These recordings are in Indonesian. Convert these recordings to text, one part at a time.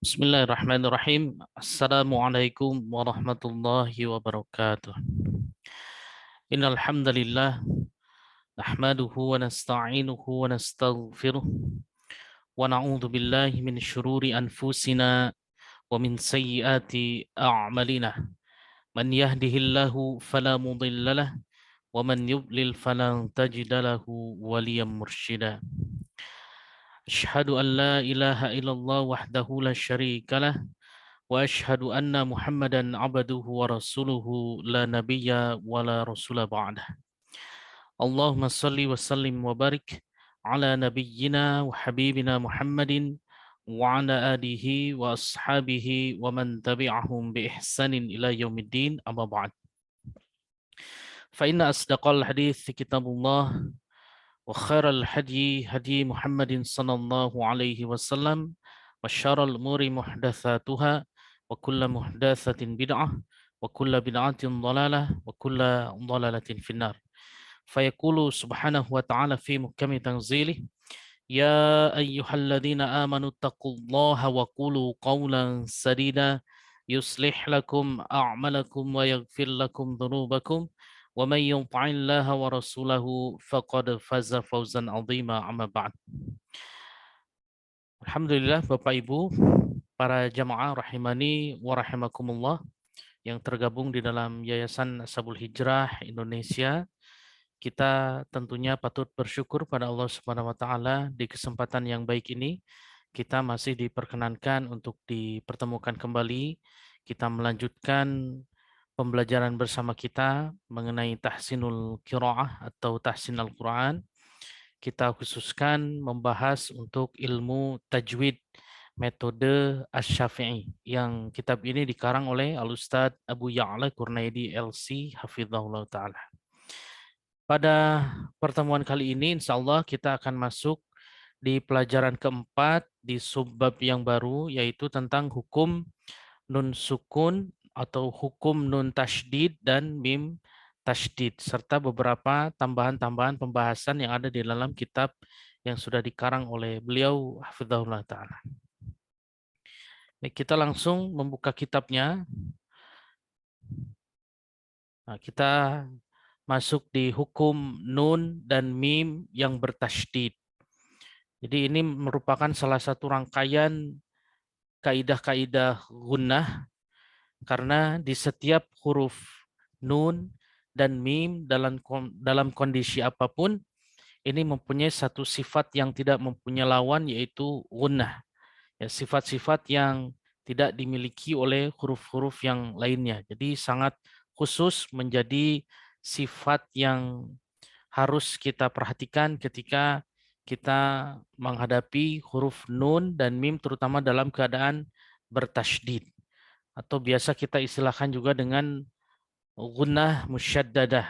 Bismillahirrahmanirrahim. Assalamualaikum warahmatullahi wabarakatuh. Innal hamdalillah nahmaduhu wa nasta'inuhu wa nastaghfiruh wa na'udzu billahi min syururi anfusina wa min sayyiati a'malina. Man yahdihillahu fala mudilla lah wa man yudlil falan tajida lahu waliyan mursyida. Asyhadu an la ilaha illallah wahdahu la syarika lah وأشهد أن محمدا عبده ورسوله لا نبي ولا رسول بعده اللهم صل وسلم وبارك على نبينا وحبيبنا محمد وعلى آله وأصحابه ومن تبعهم بإحسان إلى يوم الدين أما بعد فإن أصدق الحديث كتاب الله وخير الهدي هدي محمد صلى الله عليه وسلم وشر الأمور محدثاتها وكل محدثة بدعة وكل بدعة ضلالة وكل ضلالة في النار فيقول سبحانه وتعالى في محكم تنزيله يا أيها الذين آمنوا اتقوا الله وقولوا قولا سديدا يصلح لكم أعمالكم ويغفر لكم ذنوبكم ومن يطع الله ورسوله فقد فاز فوزا عظيما أما بعد. Alhamdulillah Bapak Ibu, para jamaah rahimani wa rahimakumullah yang tergabung di dalam Yayasan Ashabul Hijrah Indonesia, kita tentunya patut bersyukur pada Allah Subhanahu wa taala di kesempatan yang baik ini kita masih diperkenankan untuk dipertemukan kembali. Kita melanjutkan pembelajaran bersama kita mengenai tahsinul qiraah atau tahsin Al-Quran. Kita khususkan membahas untuk ilmu tajwid metode Asy-Syafi'i yang kitab ini dikarang oleh Al-Ustadz Abu Ya'la Kurnaidi LC Hafizahullah Ta'ala. Pada pertemuan kali ini insya Allah kita akan masuk di pelajaran keempat di subbab yang baru yaitu tentang hukum nun sukun atau hukum nun tasydid dan mim tasydid serta beberapa tambahan-tambahan pembahasan yang ada di dalam kitab yang sudah dikarang oleh beliau hafizahullah taala. Baik, kita langsung membuka kitabnya. Nah, kita masuk di hukum nun dan mim yang bertasydid. Jadi ini merupakan salah satu rangkaian kaidah-kaidah gunnah karena di setiap huruf nun dan mim dalam kondisi apapun ini mempunyai satu sifat yang tidak mempunyai lawan yaitu gunnah. Ya, sifat-sifat yang tidak dimiliki oleh huruf-huruf yang lainnya. Jadi sangat khusus menjadi sifat yang harus kita perhatikan ketika kita menghadapi huruf nun dan mim terutama dalam keadaan bertasydid atau biasa kita istilahkan juga dengan gunnah musyaddadah.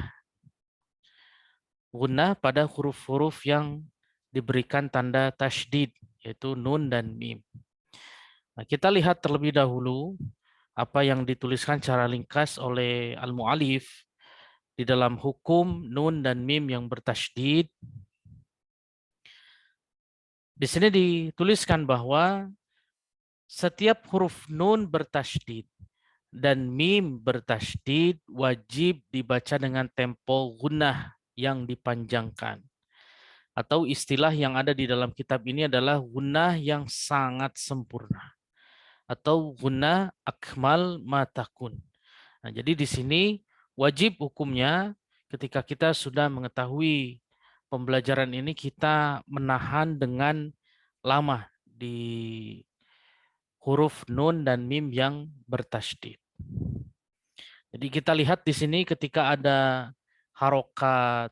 Gunnah pada huruf-huruf yang diberikan tanda tasydid yaitu nun dan mim. Nah, kita lihat terlebih dahulu apa yang dituliskan secara ringkas oleh al-mu'alif di dalam hukum nun dan mim yang bertasydid. Di sini dituliskan bahwa setiap huruf nun bertasydid dan mim bertasydid wajib dibaca dengan tempo gunnah yang dipanjangkan. Atau istilah yang ada di dalam kitab ini adalah gunnah yang sangat sempurna. Atau gunnah akmal matakun. Nah, jadi di sini wajib hukumnya ketika kita sudah mengetahui pembelajaran ini kita menahan dengan lama di huruf nun dan mim yang bertasydid. Jadi kita lihat di sini ketika ada harokat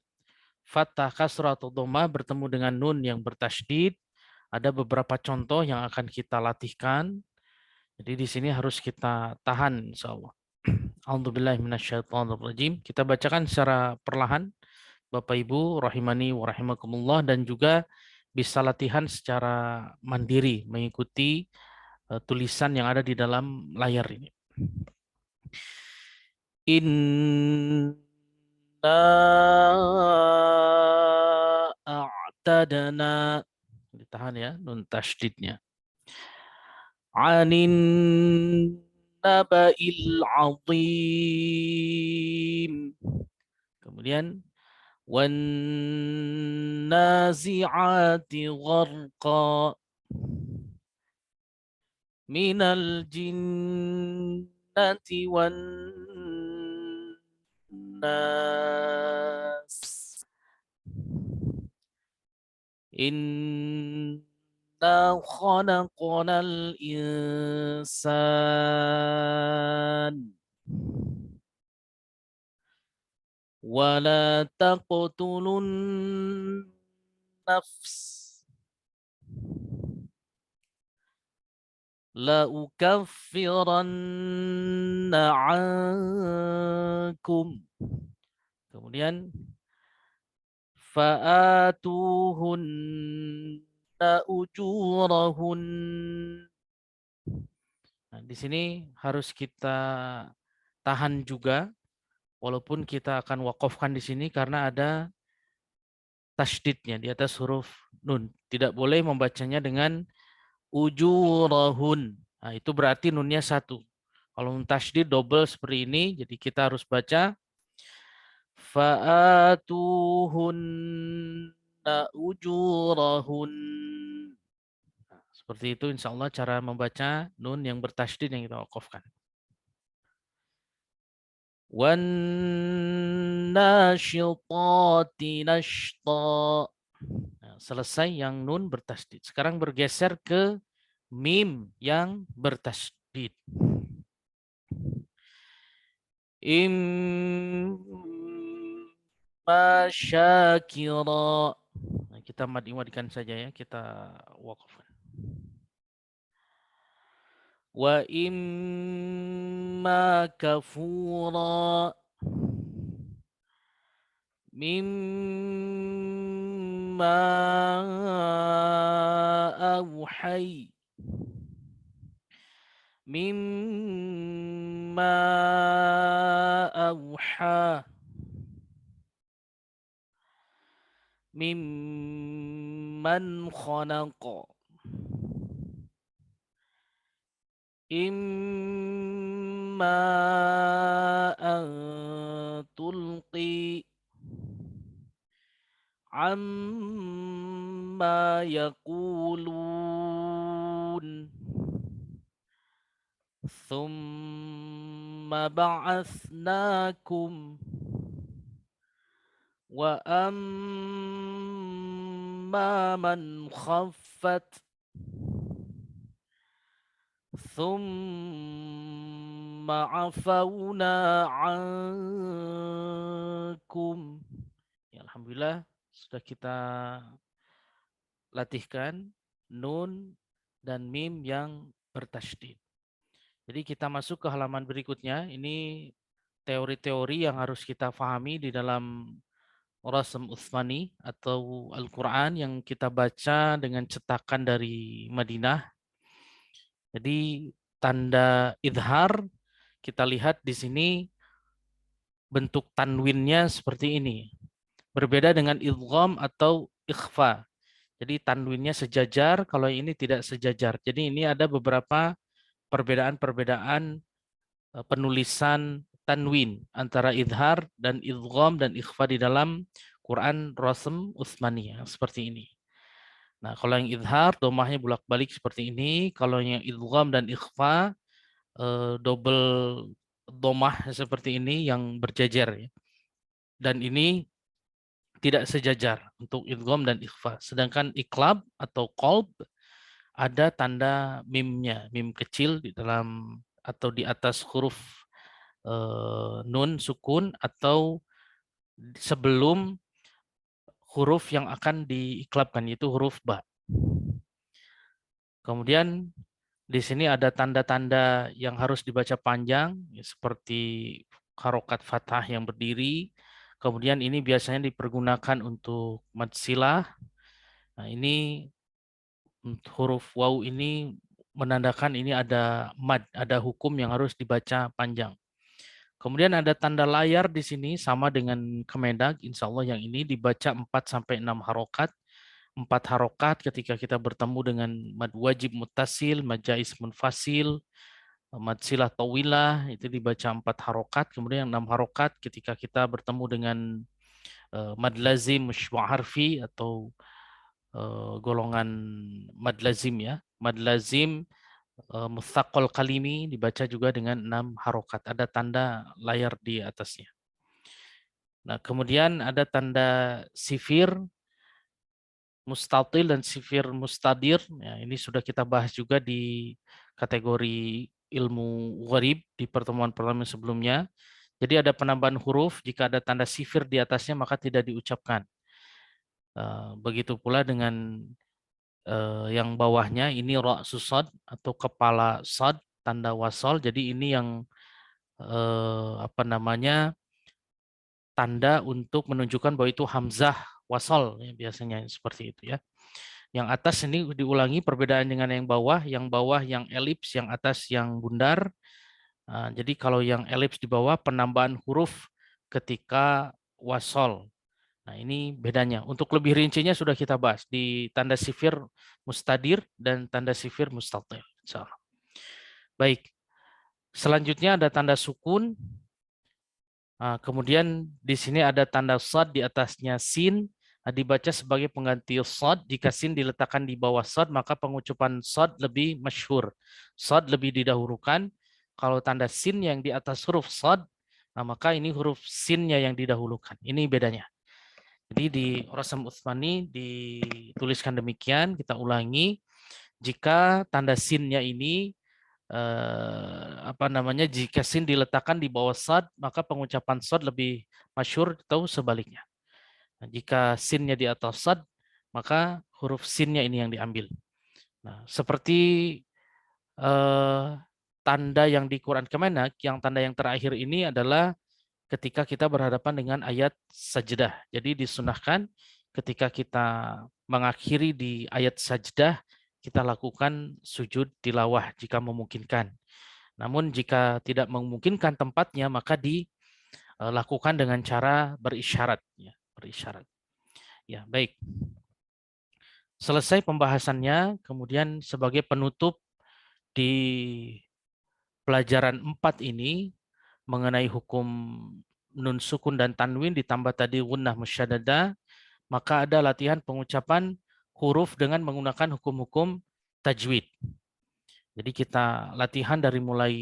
fathah, kasrah atau dhammah bertemu dengan nun yang bertasydid, ada beberapa contoh yang akan kita latihkan. Jadi di sini harus kita tahan insyaallah. A'udzubillahi minasyaitonirrajim. Kita bacakan secara perlahan Bapak Ibu rahimani wa rahimakumullah dan juga bisa latihan secara mandiri mengikuti tulisan yang ada di dalam layar ini. Inna a'tadna, ditahan ya nun tasydidnya. Anin naba'il azim. Kemudian wan nazi'ati gharqa. Minal jinnati wan nas. Inna khalaqnal insan wala taqtulun nafs la ukaffiranna ankum. Kemudian fa'atuhunna ujurahun. Nah, di sini harus kita tahan juga, walaupun kita akan wakafkan di sini karena ada tasydidnya di atas huruf nun. Tidak boleh membacanya dengan ujurahun. Nah, itu berarti nunnya satu. Kalau tasydid double seperti ini, jadi kita harus baca fa'atuhunna ujurahun. Nah, seperti itu insya Allah cara membaca nun yang bertasydid yang kita wakafkan. Wan nasyitati nashta. Nah, selesai yang nun bertasydid. Sekarang bergeser ke mim yang bertasydid. Imma syakira. Nah, kita mad-imadkan saja ya, kita wakafkan. Wa imma kafura. Mimma auhai. Mimma auha. Mimman khalaqa. Imma an tulqi. Amma yaqulun. Thumma ba'athnakum. Wa amma man khaffat. Thumma afawna ankum. Ya, alhamdulillah sudah kita latihkan nun dan mim yang bertasydid. Jadi kita masuk ke halaman berikutnya. Ini teori-teori yang harus kita pahami di dalam Rasm Utsmani atau Al-Quran yang kita baca dengan cetakan dari Madinah. Jadi tanda idhar kita lihat di sini bentuk tanwinnya seperti ini. Berbeda dengan idgham atau ikhfa. Jadi tanwinnya sejajar, kalau ini tidak sejajar. Jadi ini ada beberapa perbedaan-perbedaan penulisan tanwin antara idhar dan idgham dan ikhfa di dalam Quran Rasm Utsmani seperti ini. Nah, kalau yang idhar domahnya bolak-balik seperti ini, kalau yang idgham dan ikhfa double domah seperti ini yang berjajar ya. Dan ini tidak sejajar untuk idgham dan ikhfa. Sedangkan iklab atau qalb ada tanda mimnya, mim kecil di dalam atau di atas huruf nun sukun atau sebelum huruf yang akan diiklabkan yaitu huruf ba. Kemudian di sini ada tanda-tanda yang harus dibaca panjang ya, seperti harokat fathah yang berdiri. Kemudian ini biasanya dipergunakan untuk mad silah. Nah, ini huruf waw ini menandakan ini ada mad, ada hukum yang harus dibaca panjang. Kemudian ada tanda layar di sini sama dengan Kemendag, insya Allah yang ini dibaca 4 sampai 6 harokat. 4 harokat ketika kita bertemu dengan mad wajib muttasil, mad jaiz munfasil, mad silah tawilah itu dibaca 4 harokat. Kemudian 6 harokat ketika kita bertemu dengan mad lazim musyba' harfi atau golongan mad lazim ya. Mad lazim mutsaqal kalimi dibaca juga dengan 6 harokat. Ada tanda layar di atasnya. Nah, kemudian ada tanda sifir mustatil dan sifir mustadir. Ya, ini sudah kita bahas juga di kategori ilmu gharib di pertemuan-pertemuan sebelumnya. Jadi ada penambahan huruf, jika ada tanda sifir di atasnya maka tidak diucapkan. Begitu pula dengan yang bawahnya, ini ra'sus shad atau kepala shad, tanda wasol. Jadi ini yang tanda untuk menunjukkan bahwa itu hamzah wasol ya, biasanya seperti itu ya. Yang atas ini diulangi perbedaan dengan yang bawah yang elips, yang atas yang bundar. Jadi kalau yang elips di bawah penambahan huruf ketika wasol. Nah, ini bedanya. Untuk lebih rincinya sudah kita bahas di tanda sifir mustadir dan tanda sifir mustatil. Insyaallah. Baik. Selanjutnya ada tanda sukun. Kemudian di sini ada tanda shad di atasnya sin, dibaca sebagai pengganti shad. Jika sin diletakkan di bawah shad, maka pengucapan shad lebih masyhur. Shad lebih didahulukan. Kalau tanda sin yang di atas huruf shad, maka ini huruf sinnya yang didahulukan. Ini bedanya. Jadi di Rasam Utsmani dituliskan demikian, kita ulangi. Jika tanda sinnya ini jika sin diletakkan di bawah sad, maka pengucapan sad lebih masyhur atau sebaliknya. Nah, jika sinnya di atas sad, maka huruf sinnya ini yang diambil. Nah, seperti tanda yang di Quran Kemenak, yang tanda yang terakhir ini adalah ketika kita berhadapan dengan ayat sajdah. Jadi disunahkan ketika kita mengakhiri di ayat sajdah, kita lakukan sujud tilawah jika memungkinkan. Namun jika tidak memungkinkan tempatnya, maka dilakukan dengan cara berisyarat. Ya, berisyarat. Ya, baik. Selesai pembahasannya, kemudian sebagai penutup di pelajaran 4 ini mengenai hukum nun sukun dan tanwin ditambah tadi gunnah musyaddadah, maka ada latihan pengucapan huruf dengan menggunakan hukum-hukum tajwid. Jadi kita latihan dari mulai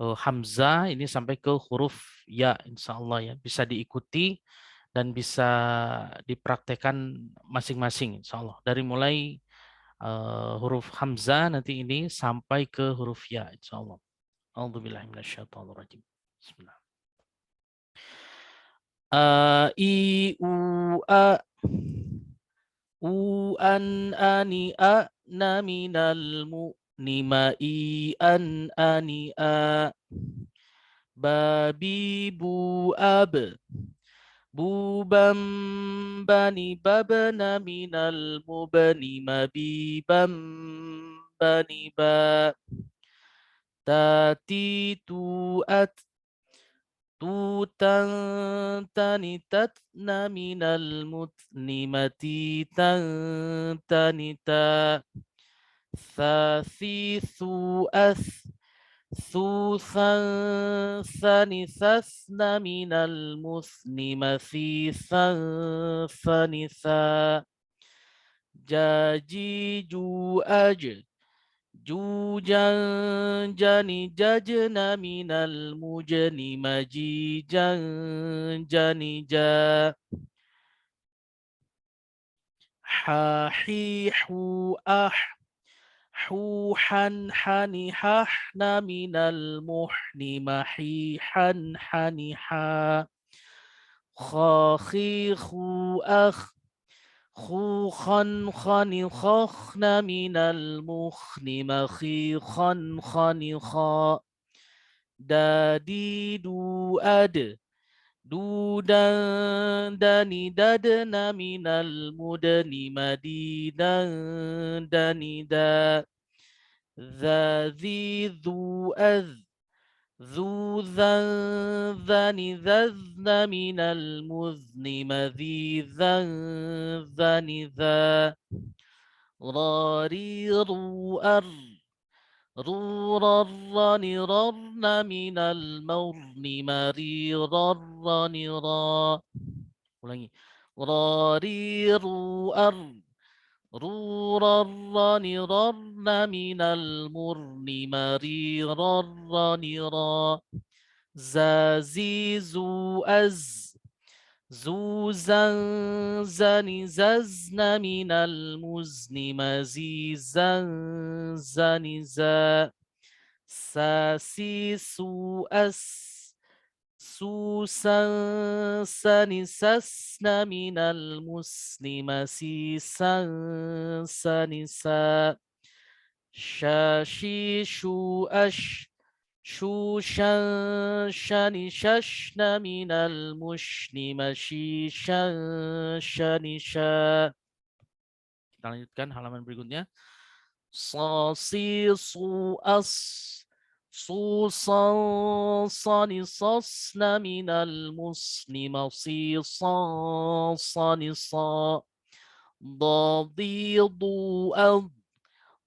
hamzah ini sampai ke huruf ya, insya Allah ya, bisa diikuti dan bisa dipraktekkan masing-masing insya Allah. Dari mulai huruf hamzah nanti ini sampai ke huruf ya, insya Allah. A'udzubillahi minasyaitonirrajim. Bismillah. I u a u an ani a na minal mu nima i an ani a babi bu ab bubam bani babna minal mubani mabibam bani ba tati tu at tutan tanitatna minal mutni matitan tanita thasithu ath thusan thanithasna minal musni mathisan thanitha jajiju aj jujan jani jajna minal mujani majijan janija hahihu ah huhan hanihahna minal muhni mahihan haniha khakhihu akh خوخا خنخخن من المخن مخيخا خنخا داديدو أد دودا دني ددن من المدن مديدا دندا ذا ذي ذو أذ ذو ذا ذن ذذن من المذن مذي ذا ذن ذا راري رؤر روررن ررن من المرن مريررن را. Ulangi. Rari ru'ar rurarrani rarna minal murni marirarrani ra. Zazizu az zuzan zani zazna minal muzni mazizan zani za. Sasi su as susan sani sasna minal muslima sisan sanisa. Shashi shu ash shushan shani shashna minal mushni mashishan shanisha. Kita lanjutkan halaman berikutnya. Sasi su as susan sani sasna minal musni masisan sanisa. Dadidu ad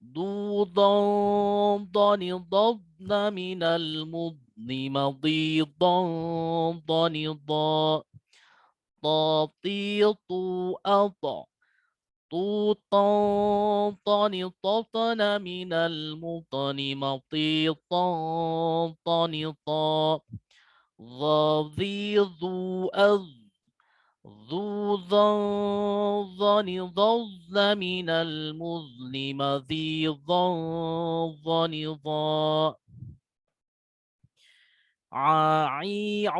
ضوضا ضنضضن من المضن مضيضا ضنضا. طاطيط أطا طوطا طنططن من المطن مطيطا طنطا. ظظيظ أذ ذو ظن ظن من المظن مذيظا ظنظا. عيع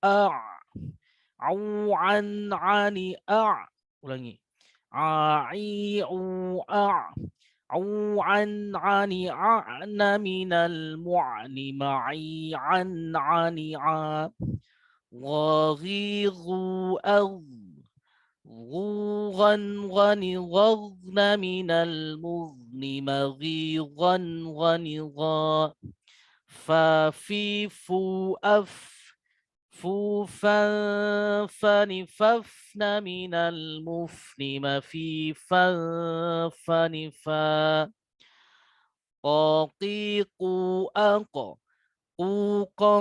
أع عو عن عن أع. Ulangi. عيع أع عو عن عن عن من المعن معي عن عن ع. وغيظ أغ غوغا غن غضن من المغن مغيظا غنغا. ففي فو أف فوفا فنففن من المفن مفيفا فنفا. قاقيق أق قوقا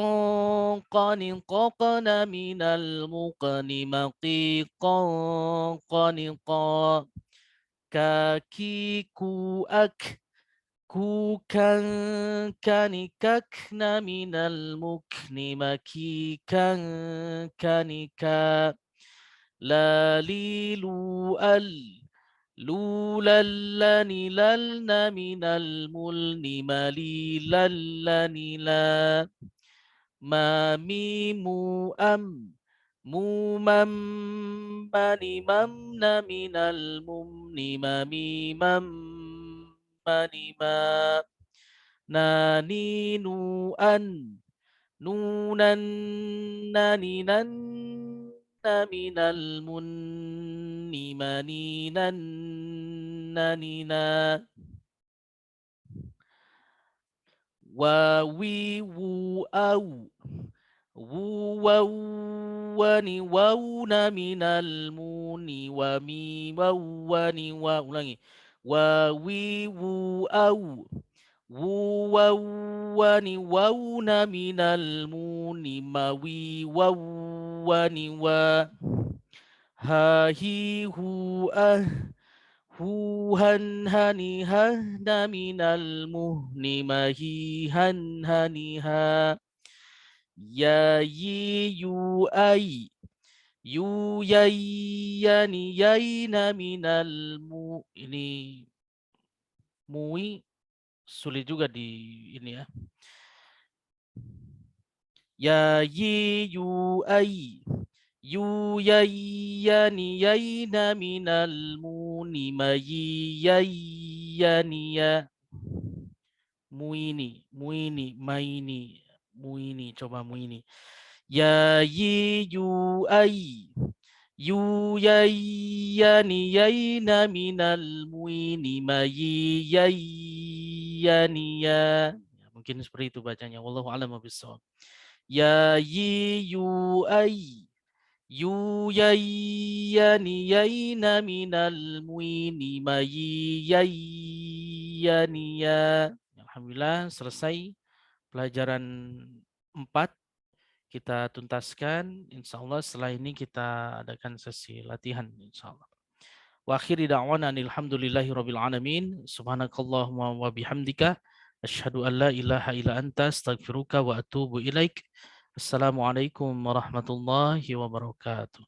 قنققن من المقن مقيقا قنقا. كاكيكو أك كوكا كنككن من المكن مكيكا كنكا. لاليلو ال لوللن للن من الملن مليللن لا. ما ميمو أم مومم من ممن من الممن مميمم من ما. نانينو أن نونا نننن من المن منينا نننا. وويو أو وووني وون من المون ومي ووني ulangi. وويو أو وووني وون من المون موي ووني و. هاهي هو هو هن هني هن من المهن مهي هن هني ها. يا يو أي يو ييني يين من الmu. Ini mui sulit juga di ini ya. Ya yu ai yu yayyani yayna minal muni mayiyyani ya. Muini maini muini, coba muini. Ya yu ai yu yayyani yayna minal muini mayiyyani ya. Mungkin seperti itu bacanya. Wallahu a'lam bishawab. Ya yi yu ai yu yai yani yaina minal muini mayi yai yani ya. Alhamdulillah selesai pelajaran 4 kita tuntaskan. Insya Allah setelah ini kita adakan sesi latihan insya Allah. Wa akhiri da'wana alhamdulillahi rabbil alamin. Subhanakallahumma wa bihamdika asyhadu an la ilaha illa anta astaghfiruka wa atubu ilaik. Assalamualaikum warahmatullahi wabarakatuh.